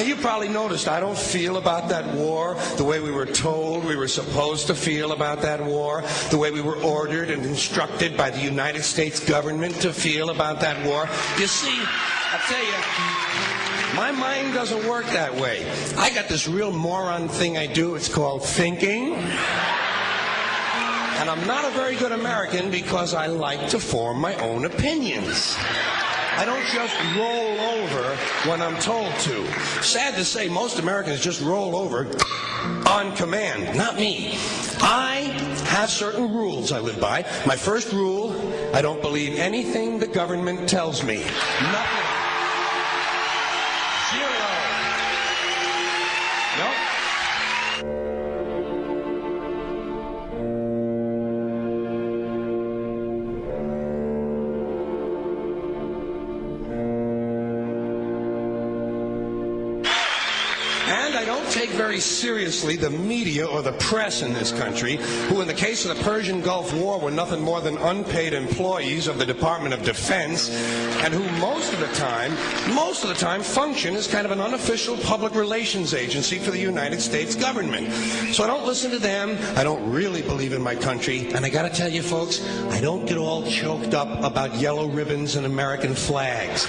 you probably noticed I don't feel about that war the way we were told we were supposed to feel about that war, the way we were ordered and instructed by the United States government to feel about that war. You see, I tell you, my mind doesn't work that way. I got this real moron thing I do. It's called thinking. And I'm not a very good American because I like to form my own opinions. I don't just roll over when I'm told to. Sad to say, most Americans just roll over on command. Not me. I have certain rules I live by. My first rule, I don't believe anything the government tells me. Nothing. Zero. Nope. And I don't take very seriously the media or the press in this country, who in the case of the Persian Gulf War were nothing more than unpaid employees of the Department of Defense, and who most of the time function as kind of an unofficial public relations agency for the United States government. So I don't listen to them. I don't really believe in my country. And I gotta tell you folks, I don't get all choked up about yellow ribbons and American flags.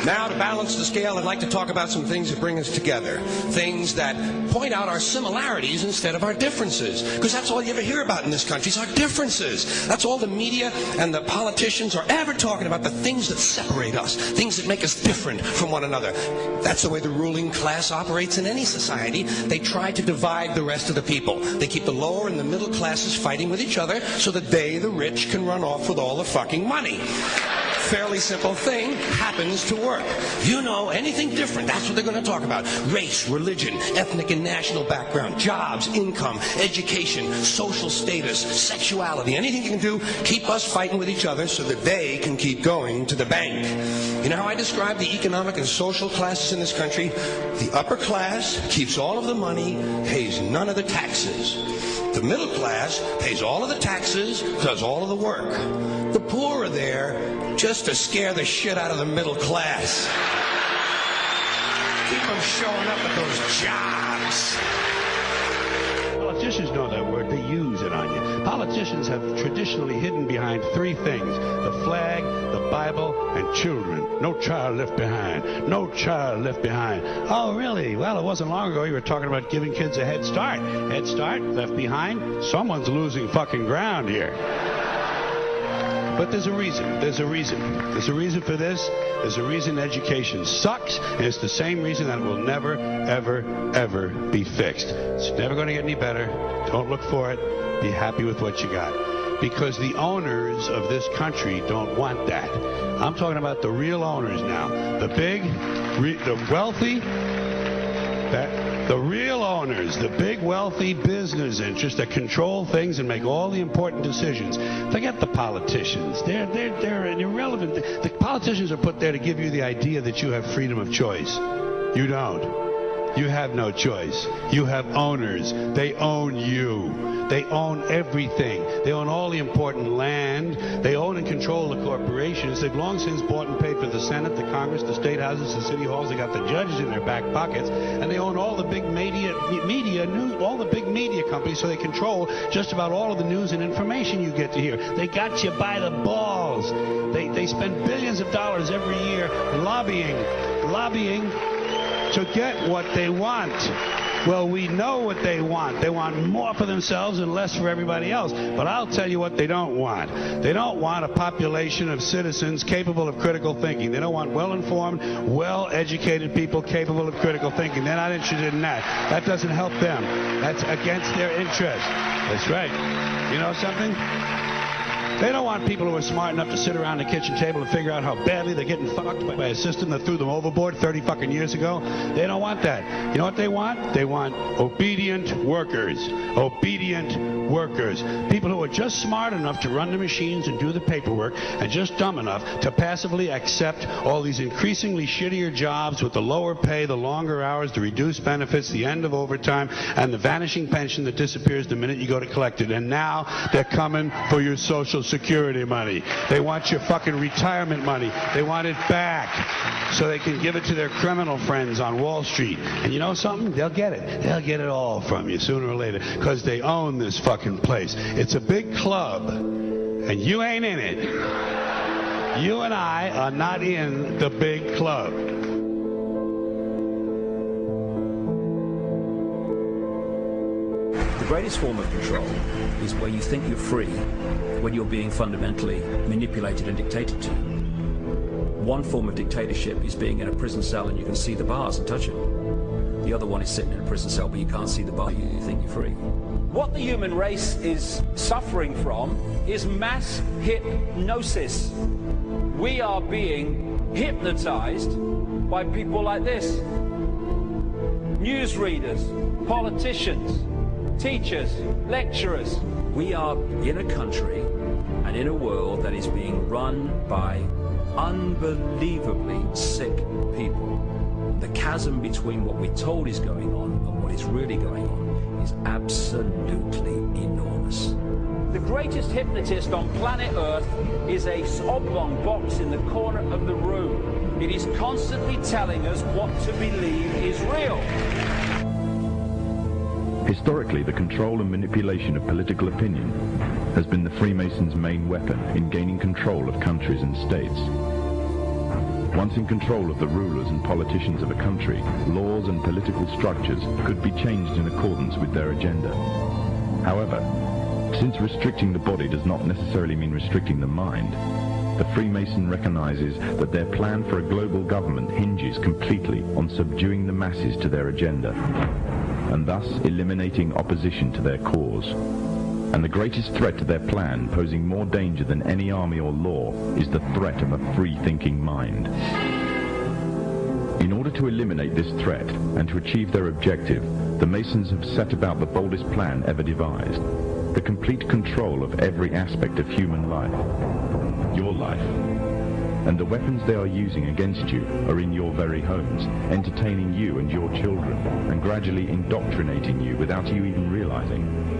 Now, to balance the scale, I'd like to talk about some things that bring us together. Things that point out our similarities instead of our differences. Because that's all you ever hear about in this country is our differences. That's all the media and the politicians are ever talking about, the things that separate us, things that make us different from one another. That's the way the ruling class operates in any society. They try to divide the rest of the people. They keep the lower and the middle classes fighting with each other so that they, the rich, can run off with all the fucking money. Fairly simple thing happens to work. You know, anything different, that's what they're going to talk about. Race, religion, ethnic and national background, jobs, income, education, social status, sexuality, anything you can do, keep us fighting with each other so that they can keep going to the bank. You know how I describe the economic and social classes in this country? The upper class keeps all of the money, pays none of the taxes. The middle class pays all of the taxes, does all of the work. The poor are there just to scare the shit out of the middle class. Keep them showing up at those jobs. Politicians know that word. They use it on you. Politicians have traditionally hidden behind three things: the flag, the Bible, and children. No child left behind. No child left behind. Oh, really? Well, it wasn't long ago you were talking about giving kids a head start. Head start, left behind? Someone's losing fucking ground here. But there's a reason. There's a reason. There's a reason for this. There's a reason education sucks, and it's the same reason that it will never, ever, ever be fixed. It's never going to get any better. Don't look for it. Be happy with what you got. Because the owners of this country don't want that. I'm talking about the real owners now. The big, the wealthy, the real owners, the big wealthy business interests that control things and make all the important decisions. Forget the politicians. They're irrelevant. The politicians are put there to give you the idea that you have freedom of choice. You don't. You have no choice. You have owners. They own you. They own everything. They own all the important land. They own and control the corporations. They've long since bought and paid for the Senate, the Congress, the state houses, the city halls. They got the judges in their back pockets, and they own all the big all the big media companies. So they control just about all of the news and information you get to hear. They got you by the balls. They spend billions of dollars every year lobbying to get what they want. Well, we know what they want. They want more for themselves and less for everybody else. But I'll tell you what they don't want. They don't want a population of citizens capable of critical thinking. They don't want well-informed, well-educated people capable of critical thinking. They're not interested in that. That doesn't help them. That's against their interest. That's right. You know something? They don't want people who are smart enough to sit around the kitchen table and figure out how badly they're getting fucked by a system that threw them overboard 30 fucking years ago. They don't want that. You know what they want? They want obedient workers. Obedient workers. People who are just smart enough to run the machines and do the paperwork, and just dumb enough to passively accept all these increasingly shittier jobs with the lower pay, the longer hours, the reduced benefits, the end of overtime, and the vanishing pension that disappears the minute you go to collect it. And now they're coming for your Social Security money. They want your fucking retirement money. They want it back so they can give it to their criminal friends on Wall Street. And you know something? They'll get it. They'll get it all from you sooner or later because they own this fucking place. It's a big club, and you ain't in it. You and I are not in the big club. The greatest form of control is where you think you're free when you're being fundamentally manipulated and dictated to. One form of dictatorship is being in a prison cell and you can see the bars and touch it. The other one is sitting in a prison cell but you can't see the bar, you think you're free. What the human race is suffering from is mass hypnosis. We are being hypnotized by people like this. Newsreaders, politicians, teachers, lecturers. We are in a country and in a world that is being run by unbelievably sick people. The chasm between what we're told is going on and what is really going on is absolutely enormous. The greatest hypnotist on planet Earth is a oblong box in the corner of the room. It is constantly telling us what to believe is real. Historically, the control and manipulation of political opinion has been the Freemasons' main weapon in gaining control of countries and states. Once in control of the rulers and politicians of a country, laws and political structures could be changed in accordance with their agenda. However, since restricting the body does not necessarily mean restricting the mind, the Freemason recognizes that their plan for a global government hinges completely on subduing the masses to their agenda, and thus eliminating opposition to their cause. And the greatest threat to their plan, posing more danger than any army or law, is the threat of a free-thinking mind. In order to eliminate this threat and to achieve their objective, the Masons have set about the boldest plan ever devised: the complete control of every aspect of human life, your life. And the weapons they are using against you are in your very homes, entertaining you and your children, and gradually indoctrinating you without you even realizing.